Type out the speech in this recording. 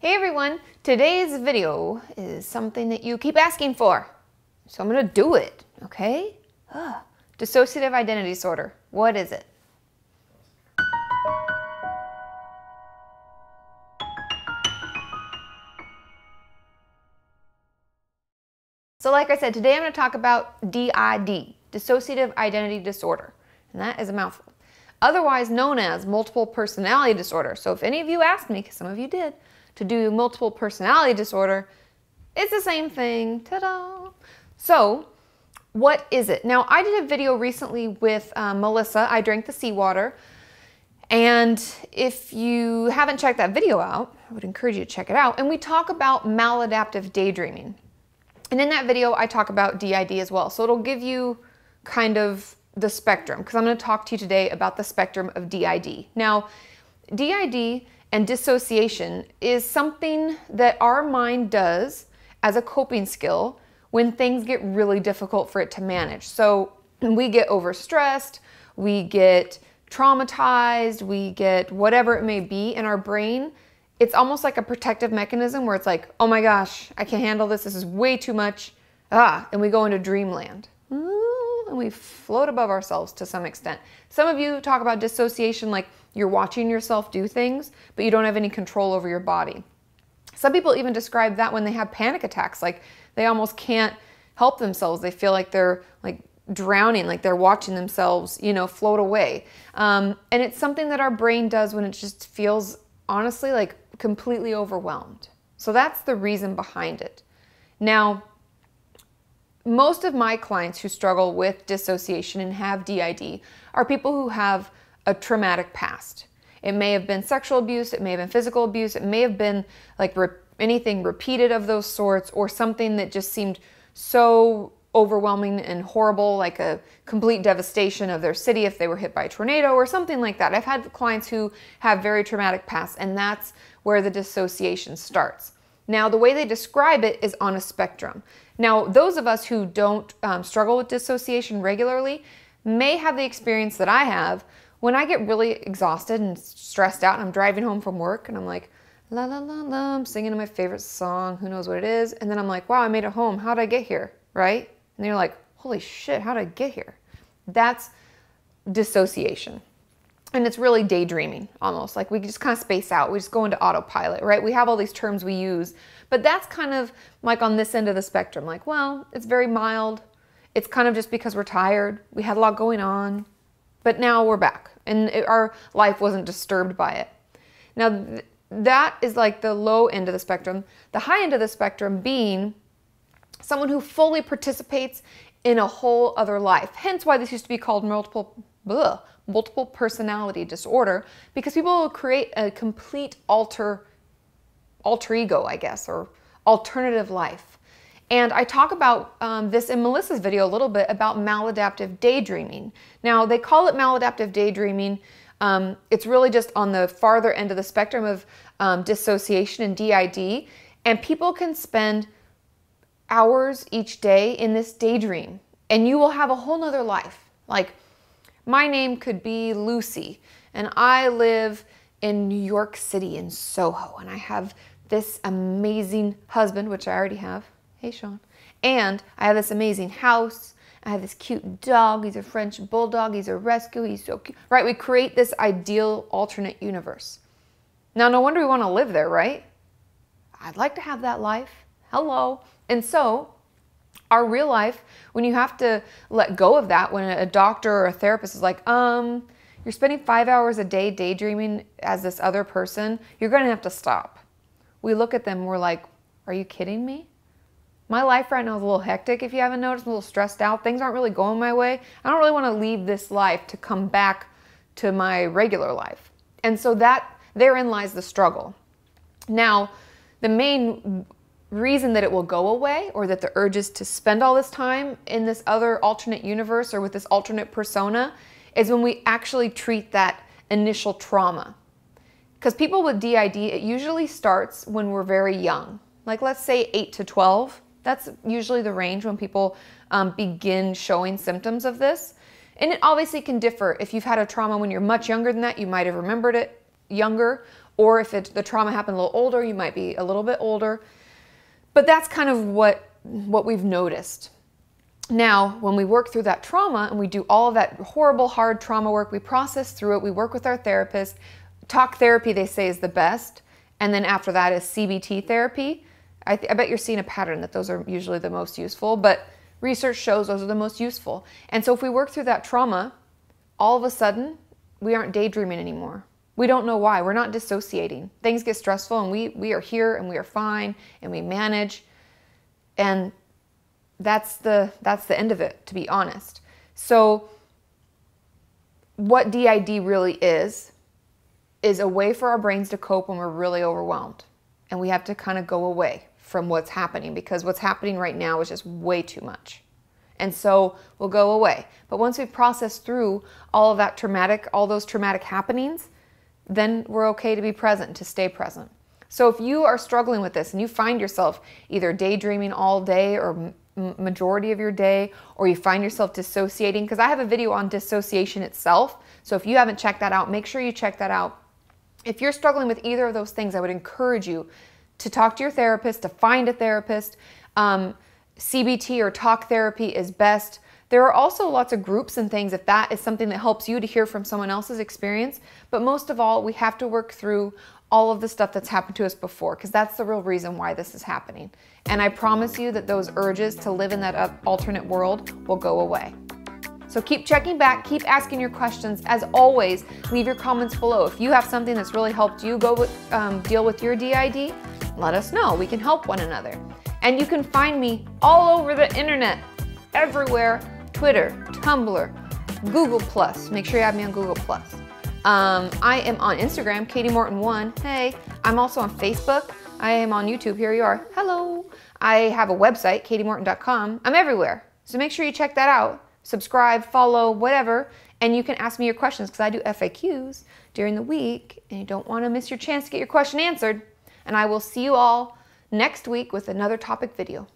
Hey everyone, today's video is something that you keep asking for, so I'm gonna do it, okay? Dissociative identity disorder, what is it? So like I said, today I'm gonna talk about DID, dissociative identity disorder, and that is a mouthful. Otherwise known as multiple personality disorder. So if any of you asked me, because some of you did, to do multiple personality disorder, it's the same thing. Ta-da! So, what is it? Now, I did a video recently with Melissa. I drank the seawater. And if you haven't checked that video out, I would encourage you to check it out. And we talk about maladaptive daydreaming. And in that video, I talk about DID as well. So it'll give you kind of the spectrum, because I'm going to talk to you today about the spectrum of DID. Now, DID and dissociation is something that our mind does as a coping skill when things get really difficult for it to manage. So we get overstressed, we get traumatized, we get whatever it may be in our brain. It's almost like a protective mechanism where it's like, oh my gosh, I can't handle this. This is way too much. And we go into dreamland. And we float above ourselves to some extent. Some of you talk about dissociation like you're watching yourself do things, but you don't have any control over your body. Some people even describe that when they have panic attacks, like they almost can't help themselves. They feel like they're like drowning, like they're watching themselves, you know, float away. And it's something that our brain does when it just feels, honestly, like completely overwhelmed. So that's the reason behind it. Now, most of my clients who struggle with dissociation and have DID are people who have a traumatic past. It may have been sexual abuse, it may have been physical abuse, it may have been like anything repeated of those sorts, or something that just seemed so overwhelming and horrible, like a complete devastation of their city if they were hit by a tornado or something like that. I've had clients who have very traumatic pasts, and that's where the dissociation starts. Now, the way they describe it is on a spectrum. Now, those of us who don't struggle with dissociation regularly may have the experience that I have when I get really exhausted and stressed out and I'm driving home from work and I'm like, la la la la, I'm singing my favorite song, who knows what it is, and then I'm like, wow, I made it home, how'd I get here, right? And then you're like, holy shit, how'd I get here? That's dissociation. And it's really daydreaming, almost. Like we just kind of space out. We just go into autopilot, right? We have all these terms we use, but that's kind of like on this end of the spectrum. Like, well, it's very mild. It's kind of just because we're tired. We had a lot going on, but now we're back and our life wasn't disturbed by it. Now, that is like the low end of the spectrum. The high end of the spectrum being someone who fully participates in a whole other life. Hence why this used to be called multiple personality disorder, because people will create a complete alter ego, I guess, or alternative life. And I talk about this in Melissa's video a little bit about maladaptive daydreaming. Now, they call it maladaptive daydreaming. It's really just on the farther end of the spectrum of dissociation and DID. And people can spend hours each day in this daydream, and you will have a whole nother life. Like, my name could be Lucy, and I live in New York City in Soho, and I have this amazing husband, which I already have. Hey, Sean. And I have this amazing house. I have this cute dog. He's a French bulldog. He's a rescue. He's so cute. Right? We create this ideal alternate universe. Now, no wonder we want to live there, right? I'd like to have that life. Hello. And so, our real life, when you have to let go of that, when a doctor or a therapist is like, you're spending 5 hours a day daydreaming as this other person, you're going to have to stop. We look at them and we're like, are you kidding me? My life right now is a little hectic, if you haven't noticed. I'm a little stressed out. Things aren't really going my way. I don't really want to leave this life to come back to my regular life. And so therein lies the struggle. Now, the main reason that it will go away, or that the urges to spend all this time in this other alternate universe or with this alternate persona, is when we actually treat that initial trauma. Because people with DID, it usually starts when we're very young. Like, let's say 8 to 12. That's usually the range when people begin showing symptoms of this. And it obviously can differ. If you've had a trauma when you're much younger than that, you might have remembered it younger, Or if the trauma happened a little older, you might be a little bit older. But that's kind of what we've noticed. Now, when we work through that trauma and we do all of that horrible, hard trauma work, we process through it, we work with our therapist. Talk therapy, they say, is the best. And then after that is CBT therapy. I bet you're seeing a pattern that those are usually the most useful, but research shows those are the most useful. And so if we work through that trauma, all of a sudden, we aren't daydreaming anymore. We don't know why. We're not dissociating. Things get stressful and we are here and we are fine and we manage. And that's the end of it, to be honest. So what DID really is a way for our brains to cope when we're really overwhelmed. And we have to kind of go away from what's happening, because what's happening right now is just way too much. And so we'll go away. But once we process through all of that all those traumatic happenings, then we're okay to be present, to stay present. So if you are struggling with this and you find yourself either daydreaming all day or majority of your day, or you find yourself dissociating, because I have a video on dissociation itself. So if you haven't checked that out, make sure you check that out. If you're struggling with either of those things, I would encourage you to talk to your therapist, to find a therapist. CBT or talk therapy is best. There are also lots of groups and things if that is something that helps you to hear from someone else's experience. But most of all, we have to work through all of the stuff that's happened to us before, because that's the real reason why this is happening. And I promise you that those urges to live in that alternate world will go away. So keep checking back, keep asking your questions. As always, leave your comments below. If you have something that's really helped you deal with your DID, let us know. We can help one another. And you can find me all over the internet, everywhere. Twitter, Tumblr, Google+. Make sure you have me on Google+. I am on Instagram, Kati Morton 1. Hey, I'm also on Facebook. I am on YouTube. Here you are. Hello. I have a website, katimorton.com. I'm everywhere. So make sure you check that out. Subscribe, follow, whatever. And you can ask me your questions, because I do FAQs during the week and you don't want to miss your chance to get your question answered. And I will see you all next week with another topic video.